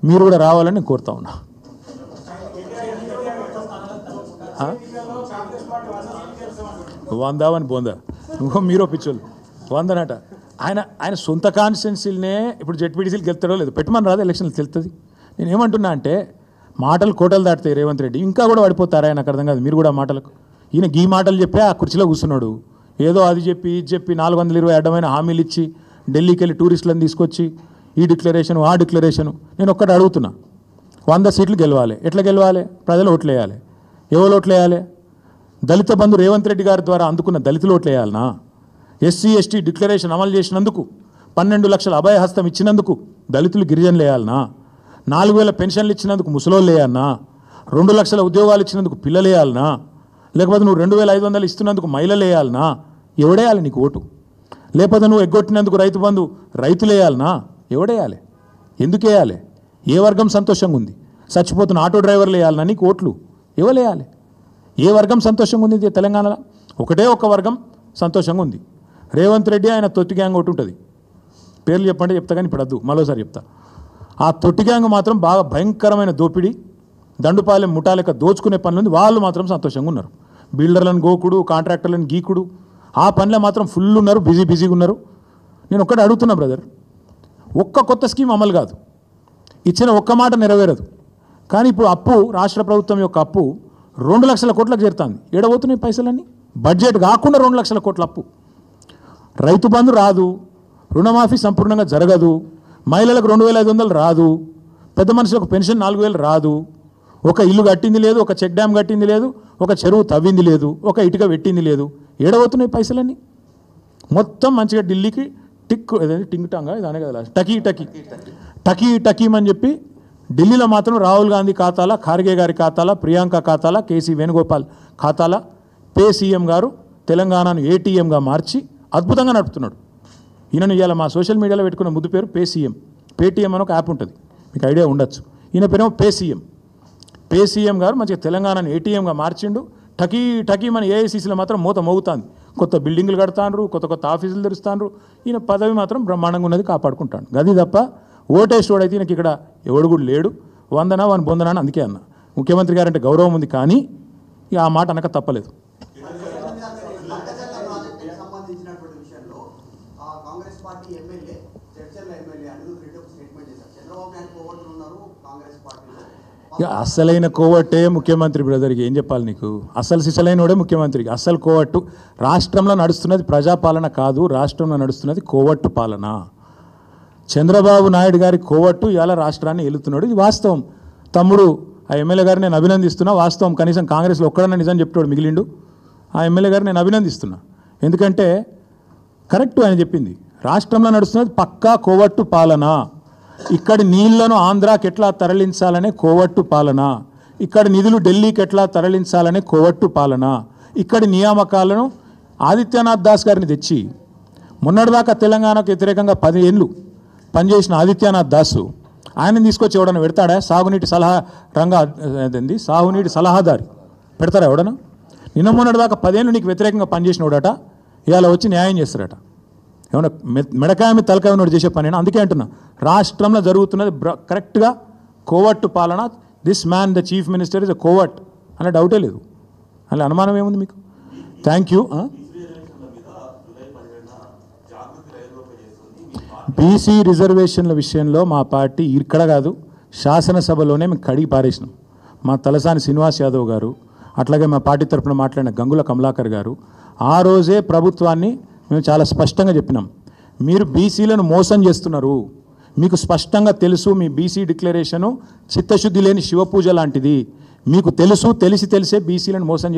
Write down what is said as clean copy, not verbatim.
మీరు కూడా రావాలని కోరుతా ఉన్నా. వందావని బోందా ఇంకో మీరో పిచ్చోళ్ళు వందనట. ఆయన సొంత కాన్స్టిట్యున్సీలనే ఇప్పుడు జెడ్పీటీసీలు గెలుతాడో లేదు పెట్టమని రాదు, ఎలక్షన్లు తెలుస్తుంది. నేను ఏమంటున్నా అంటే మాటలు కోటలు దాటుతాయి. రేవంత్ రెడ్డి ఇంకా కూడా పడిపోతారా? నాకు అర్థం కాదు. మీరు కూడా మాటలకు ఈయన ఈ మాటలు చెప్పి ఆ కుర్చీలో కూర్చున్నాడు. ఏదో అది చెప్పి ఇది చెప్పి 420 అడ్డమైన హామీలు ఇచ్చి ఢిల్లీకి వెళ్ళి టూరిస్టులను తీసుకొచ్చి ఈ డిక్లరేషను ఆ డిక్లరేషను. నేను ఒక్కటి అడుగుతున్నా, 100 సీట్లు గెలవాలి. ఎట్లా గెలవాలి? ప్రజలు ఓట్లు వేయాలి. ఎవరు ఓట్లు వేయాలి? దళిత బంధు రేవంత్ రెడ్డి గారి ద్వారా అందుకున్న దళితులు ఓట్లు వేయాలనా? ఎస్సీ ఎస్టీ డిక్లరేషన్ అమలు చేసినందుకు 12 లక్షల అభయహస్తం ఇచ్చినందుకు దళితులు గిరిజనులు వేయాలనా? 4000 పెన్షన్లు ఇచ్చినందుకు ముసలోళ్ళు వేయాలనా? 2 లక్షల ఉద్యోగాలు ఇచ్చినందుకు పిల్లలు వేయాలనా? లేకపోతే నువ్వు 2500 ఇస్తున్నందుకు మహిళలు వేయాలనా? ఎవడేయాలి నీకు ఓటు? లేకపోతే నువ్వు ఎగ్గొట్టినందుకు రైతు బంధు రైతులు వేయాలనా? ఎవడేయాలి? ఎందుకు వేయాలి? ఏ వర్గం సంతోషంగా ఉంది? చచ్చిపోతున్న ఆటో డ్రైవర్లు వేయాలనా నీకు ఓట్లు? ఎవరు వేయాలి? ఏ వర్గం సంతోషంగా ఉంది తెలంగాణలో? ఒకటే ఒక వర్గం సంతోషంగా ఉంది. రేవంత్ రెడ్డి ఆయన తొట్టి గ్యాంగ్ ఒకటి ఉంటుంది. పేర్లు చెప్పంటే చెప్తా కానీ ఇప్పుడు వద్దు, మరోసారి చెప్తా. ఆ తొట్టి గ్యాంగ్ మాత్రం బాగా భయంకరమైన దోపిడీ, దండుపాలెం ముఠాలెక్క దోచుకునే పనులు వాళ్ళు మాత్రం సంతోషంగా ఉన్నారు. బిల్డర్లను గోకుడు, కాంట్రాక్టర్లను గీకుడు, ఆ పనిలో మాత్రం ఫుల్ ఉన్నారు, బిజీగా ఉన్నారు. నేను ఒక్కటి అడుగుతున్నా బ్రదర్, ఒక్క కొత్త స్కీమ్ అమలు కాదు, ఇచ్చిన ఒక్క మాట నెరవేరదు. కానీ ఇప్పుడు అప్పు, రాష్ట్ర ప్రభుత్వం యొక్క అప్పు 2 లక్షల కోట్లకు చేరుతుంది. ఏడబోతున్నాయి పైసలన్నీ? బడ్జెట్ కాకుండా 2 లక్షల కోట్ల అప్పు. రైతు బంధు రాదు, రుణమాఫీ సంపూర్ణంగా జరగదు, మహిళలకు 2500 రాదు, పెద్ద మనుషులకు పెన్షన్ 4000 రాదు, ఒక ఇల్లు కట్టింది లేదు, ఒక చెక్ డ్యామ్ కట్టింది లేదు, ఒక చెరువు తవ్వింది లేదు, ఒక ఇటుక పెట్టింది లేదు. ఏడబోతున్నాయి పైసలన్నీ? మొత్తం మంచిగా ఢిల్లీకి టింగ్ టాంగా దానే కదా టకీమని చెప్పి ఢిల్లీలో మాత్రం రాహుల్ గాంధీ ఖాతాల, ఖార్గే గారి ఖాతాల, ప్రియాంక ఖాతాల, కేసీ వేణుగోపాల్ ఖాతాల పే సీఎం గారు తెలంగాణను ఏటీఎంగా మార్చి అద్భుతంగా నడుపుతున్నాడు. ఈయనను ఇవాళ మా సోషల్ మీడియాలో పెట్టుకున్న ముద్దు పేరు పే సీఎం. పేటీఎం అని ఒక యాప్ ఉంటుంది, మీకు ఐడియా ఉండొచ్చు. ఈయన పేరేమో పే సీఎం. పే సీఎం గారు మంచిగా తెలంగాణను ఏటీఎంగా మార్చిండు. టకీమని ఏఐసీసీలో మాత్రం మూత మోగుతాంది. కొత్త బిల్డింగులు కడతాండ్రు, కొత్త ఆఫీసులు తెరుస్తాండ్రు. ఈయన పదవి మాత్రం బ్రహ్మాండంగా ఉన్నది, కాపాడుకుంటాడు. గది తప్ప ఓటేసేవాడైతే ఈయనకి ఇక్కడ ఎవడు కూడా లేడు. వందనా వాని బొందనా అని అందుకే అన్న. ముఖ్యమంత్రి గారంటే గౌరవం ఉంది, కానీ ఇక ఆ మాట అనక తప్పలేదు. ఇక అస్సలైన కోవట్టే ముఖ్యమంత్రి బ్రదర్కి ఏం చెప్పాలి నీకు? అసలు సిసలైనోడే ముఖ్యమంత్రికి. అసలు కోవట్టు రాష్ట్రంలో నడుస్తున్నది ప్రజాపాలన కాదు, రాష్ట్రంలో నడుస్తున్నది కోవట్టు పాలన. చంద్రబాబు నాయుడు గారి కోవట్టు ఇవాళ రాష్ట్రాన్ని ఏలుతున్నాడు. ఇది వాస్తవం. తమ్ముడు ఆ ఎమ్మెల్యే గారిని నేను అభినందిస్తున్నా. వాస్తవం, కనీసం కాంగ్రెస్లో ఒక్కడన్నా నిజం చెప్తాడు మిగిలిండు. ఆ ఎమ్మెల్యే గారిని నేను అభినందిస్తున్నా. ఎందుకంటే కరెక్ట్ ఆయన చెప్పింది. రాష్ట్రంలో నడుస్తున్నది పక్కా కోవట్టు పాలన. ఇక్కడి నీళ్లను ఆంధ్రాకి ఎట్లా తరలించాలనే కోవట్టు పాలన, ఇక్కడి నిధులు ఢిల్లీకి ఎట్లా తరలించాలనే కోవట్టు పాలన, ఇక్కడి నియామకాలను ఆదిత్యనాథ్ దాస్ గారిని తెచ్చి మొన్నటిదాకా తెలంగాణకు వ్యతిరేకంగా 10 ఏళ్ళు పనిచేసిన ఆదిత్యనాథ్ దాసు ఆయనని తీసుకొచ్చి ఎవడన్నా పెడతాడా? సాగునీటి సలహాదారి పెడతారా ఎవడన్నా? నిన్న మొన్నటిదాకా 10 ఏళ్ళు నీకు వ్యతిరేకంగా పనిచేసినోడట ఇవాళ వచ్చి న్యాయం చేస్తారట. ఏమన్నా మెడకాయ తలకాయ ఉన్నోడు చేసే పని. అందుకే అంటున్నా, రాష్ట్రంలో జరుగుతున్నది కరెక్ట్గా కోవట్టు పాలన. This man the chief minister is a coward అనే డౌటే లేదు. అలా అనుమానం ఏముంది మీకు? Thank you. బీసీ రిజర్వేషన్ల విషయంలో మా పార్టీ ఇక్కడ కాదు, శాసనసభలోనే మేము కడిగి పారేసినాం. మా తలసాని శ్రీనివాస్ యాదవ్ గారు, అట్లాగే మా పార్టీ తరఫున మాట్లాడిన గంగుల కమలాకర్ గారు ఆ రోజే ప్రభుత్వాన్ని మేము చాలా స్పష్టంగా చెప్పినాం. మీరు బీసీలను మోసం చేస్తున్నారు, మీకు స్పష్టంగా తెలుసు. మీ బీసీ డిక్లరేషను చిత్తశుద్ధి లేని శివపూజ లాంటిది. మీకు తెలుసు, తెలిసే బీసీలను మోసం